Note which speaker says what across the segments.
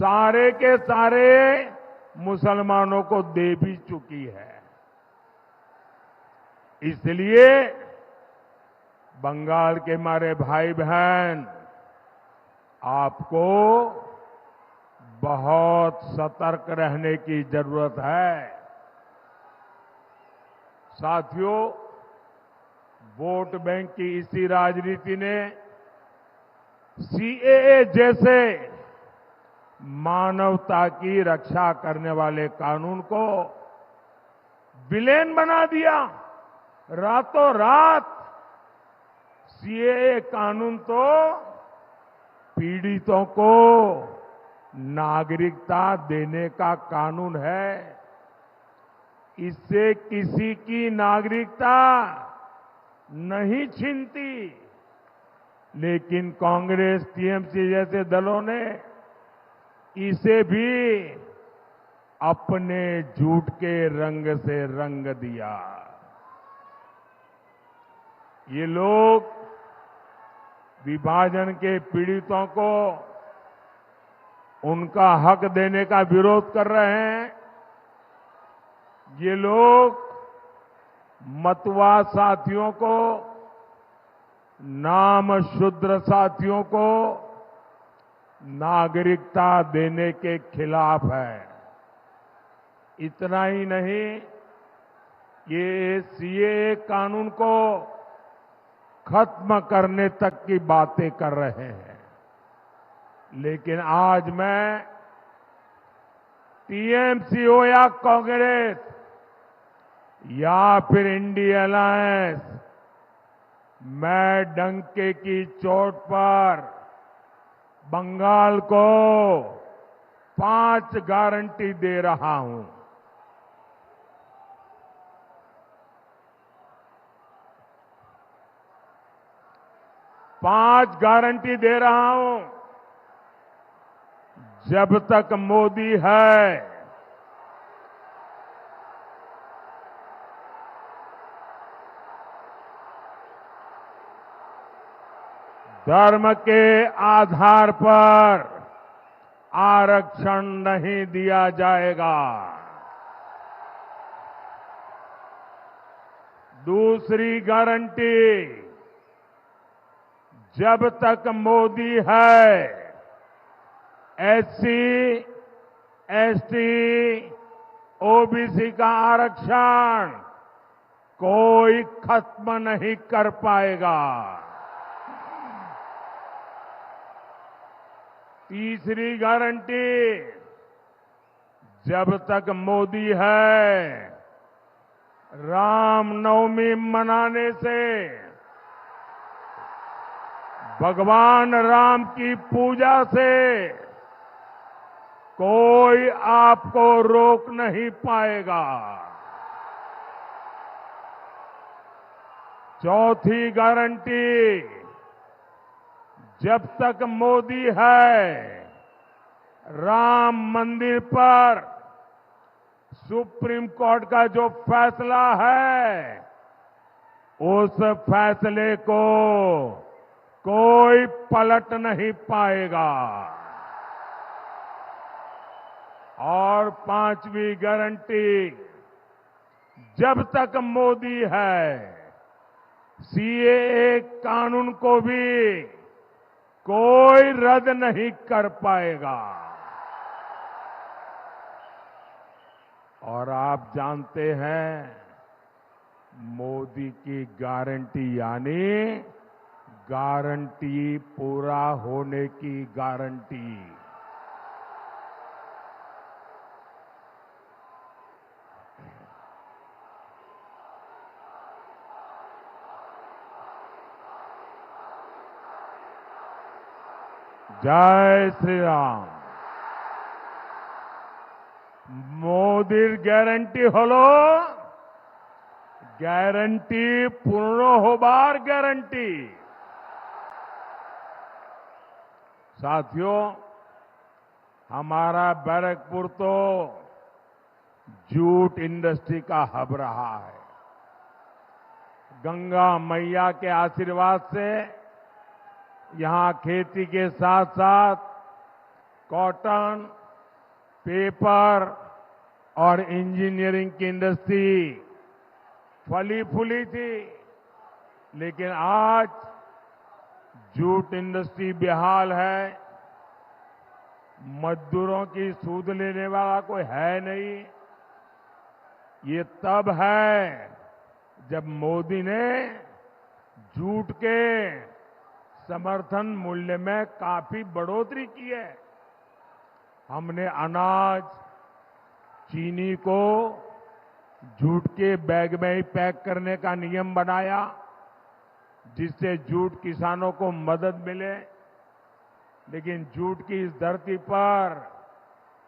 Speaker 1: सारे के सारे मुसलमानों को दे भी चुकी है। इसलिए बंगाल के हमारे भाई बहन, आपको बहुत सतर्क रहने की जरूरत है। साथियों, वोट बैंक की इसी राजनीति ने सीएए जैसे मानवता की रक्षा करने वाले कानून को विलेन बना दिया। रातों रात सीएए कानून तो पीड़ितों को नागरिकता देने का कानून है। इससे किसी की नागरिकता नहीं छीनती, लेकिन कांग्रेस, टीएमसी जैसे दलों ने इसे भी अपने झूठ के रंग से रंग दिया। ये लोग विभाजन के पीड़ितों को उनका हक देने का विरोध कर रहे हैं। ये लोग मतवा साथियों को, नाम शूद्र साथियों को नागरिकता देने के खिलाफ है। इतना ही नहीं, ये सीएए कानून को खत्म करने तक की बातें कर रहे हैं। लेकिन आज मैं टीएमसी हो या कांग्रेस या फिर इंडिया अलायंस, मैं डंके की चोट पर बंगाल को 5 गारंटी दे रहा हूं। 5 गारंटी दे रहा हूं। जब तक मोदी है, धर्म के आधार पर आरक्षण नहीं दिया जाएगा। दूसरी गारंटी, जब तक मोदी है, एससी, एसटी, ओबीसी का आरक्षण कोई खत्म नहीं कर पाएगा। तीसरी गारंटी, जब तक मोदी है, रामनवमी मनाने से, भगवान राम की पूजा से कोई आपको रोक नहीं पाएगा। चौथी गारंटी, जब तक मोदी है, राम मंदिर पर सुप्रीम कोर्ट का जो फैसला है, उस फैसले को कोई पलट नहीं पाएगा। और 5वीं गारंटी, जब तक मोदी है, सीएए कानून को भी कोई रद्द नहीं कर पाएगा। और आप जानते हैं, मोदी की गारंटी यानी गारंटी पूरा होने की गारंटी। जय श्री राम। मोदीर ग्यारंटी हलो গ্যারান্টি পূর্ণ হবার গ্যারান্টি। साथियों, हमारा बैरकपुर तो जूट इंडस्ट्री का हब रहा है। गंगा मैया के आशीर्वाद से यहां खेती के साथ साथ कॉटन, पेपर और इंजीनियरिंग की इंडस्ट्री फली फूली थी, लेकिन आज जूट इंडस्ट्री बेहाल है। मजदूरों की सूद लेने वाला कोई है नहीं। ये तब है जब मोदी ने जूट के समर्थन मूल्य में काफी बढ़ोतरी की है। हमने अनाज, चीनी को जूट के बैग में ही पैक करने का नियम बनाया, जिससे जूट किसानों को मदद मिले। लेकिन जूट की इस धरती पर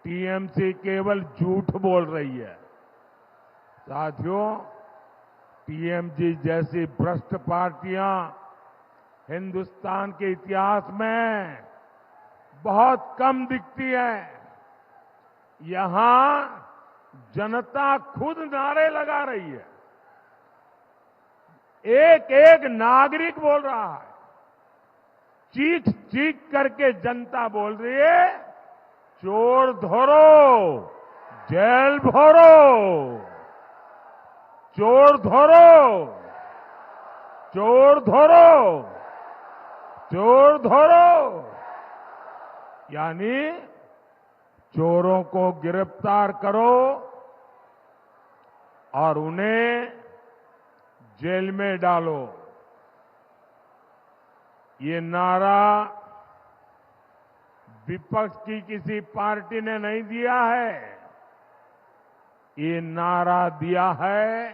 Speaker 1: टीएमसी केवल झूठ बोल रही है। साथियों, टीएमसी जैसी भ्रष्ट पार्टियां हिंदुस्तान के इतिहास में बहुत कम दिखती है। यहां जनता खुद नारे लगा रही है। एक एक नागरिक बोल रहा है। चीख चीख करके जनता बोल रही है, चोर धरो, जेल भरो, चोर धरो, चोर धरो, चोर धरो। यानी चोरों को गिरफ्तार करो और उन्हें जेल में डालो। ये नारा विपक्ष की किसी पार्टी ने नहीं दिया है। ये नारा दिया है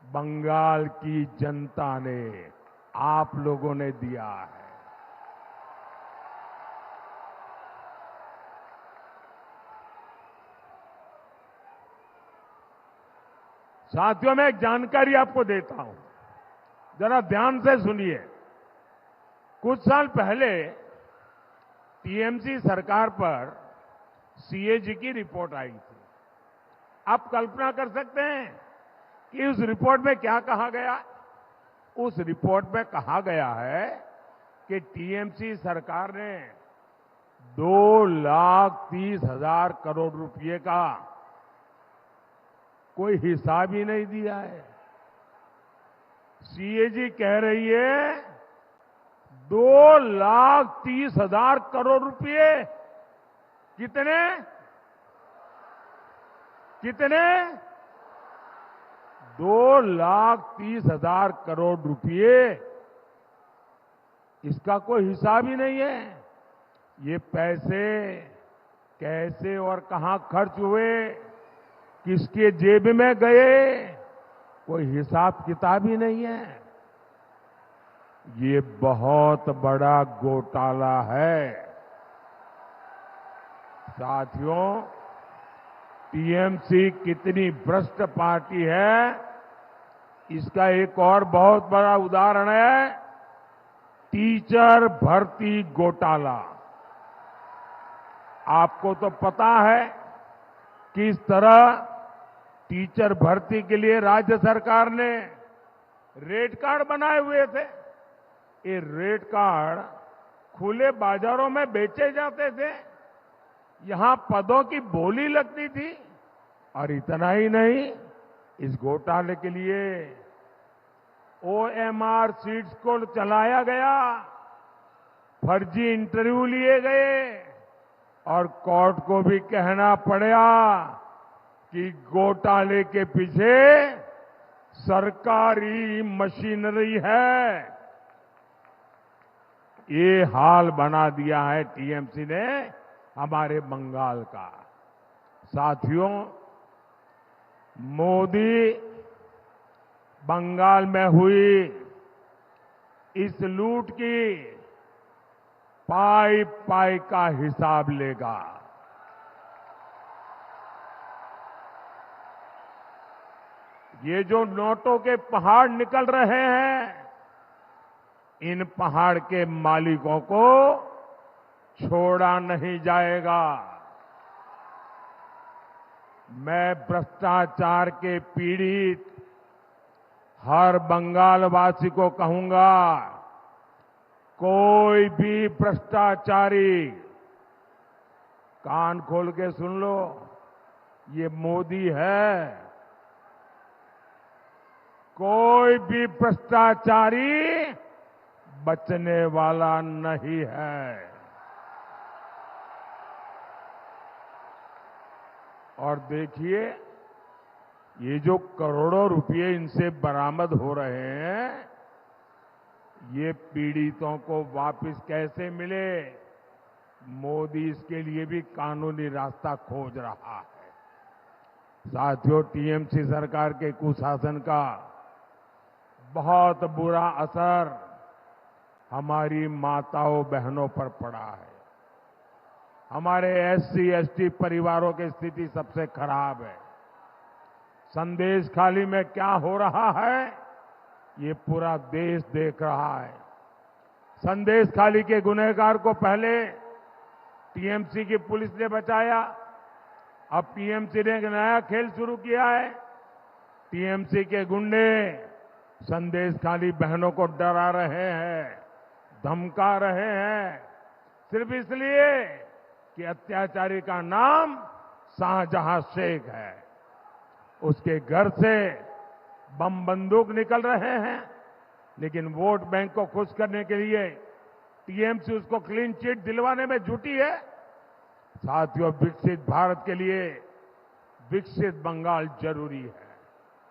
Speaker 1: बंगाल की जनता ने, आप लोगों ने दिया है। साथियों, मैं एक जानकारी आपको देता हूं, जरा ध्यान से सुनिए। कुछ साल पहले टीएमसी सरकार पर सीएजी की रिपोर्ट आई थी। आप कल्पना कर सकते हैं कि उस रिपोर्ट में क्या कहा गया? उस रिपोर्ट में कहा गया है कि टीएमसी सरकार ने 2,30,000 करोड़ रुपए का कोई हिसाब ही नहीं दिया है। सीएजी कह रही है 2,30,000 करोड़ रुपए। कितने कितने 2,30,000 करोड़ रुपए। इसका कोई हिसाब ही नहीं है। ये पैसे कैसे और कहां खर्च हुए, किसके जेब में गए, कोई हिसाब किताब ही नहीं है। ये बहुत बड़ा घोटाला है। साथियों, टीएमसी कितनी भ्रष्ट पार्टी है, इसका एक और बहुत बड़ा उदाहरण है टीचर भर्ती घोटाला। आपको तो पता है किस तरह टीचर भर्ती के लिए राज्य सरकार ने रेट कार्ड बनाए हुए थे। ये रेट कार्ड खुले बाजारों में बेचे जाते थे। यहां पदों की बोली लगती थी। और इतना ही नहीं, इस घोटाले के लिए ओएमआर सीट्स को चलाया गया, फर्जी इंटरव्यू लिए गए और कोर्ट को भी कहना पड़ा कि घोटाले के पीछे सरकारी मशीनरी है। ये हाल बना दिया है टीएमसी ने हमारे बंगाल का। साथियों, मोदी बंगाल में हुई इस लूट की पाई पाई का हिसाब लेगा। ये जो नोटों के पहाड़ निकल रहे हैं, इन पहाड़ के मालिकों को छोड़ा नहीं जाएगा। मैं भ्रष्टाचार के पीड़ित हर बंगालवासी को कहूंगा, कोई भी भ्रष्टाचारी कान खोल के सुन लो, ये मोदी है। कोई भी भ्रष्टाचारी बचने वाला नहीं है। और देखिए, ये जो करोड़ों रुपए इनसे बरामद हो रहे हैं, ये पीड़ितों को वापस कैसे मिले, मोदी इसके लिए भी कानूनी रास्ता खोज रहा है। साथियों, टीएमसी सरकार के कुशासन का बहुत बुरा असर हमारी माताओं बहनों पर पड़ा है। हमारे एससी एसटी परिवारों की स्थिति सबसे खराब है। संदेश खाली में क्या हो रहा है, ये पूरा देश देख रहा है। संदेश खाली के गुनहगार को पहले टीएमसी की पुलिस ने बचाया, अब टीएमसी ने एक नया खेल शुरू किया है। टीएमसी के गुंडे संदेश खाली बहनों को डरा रहे हैं, धमका रहे हैं, सिर्फ इसलिए कि अत्याचारी का नाम शाहजहां शेख है। उसके घर से बम बंदूक निकल रहे हैं, लेकिन वोट बैंक को खुश करने के लिए टीएमसी उसको क्लीन चिट दिलवाने में जुटी है। साथियों, विकसित भारत के लिए विकसित बंगाल जरूरी है।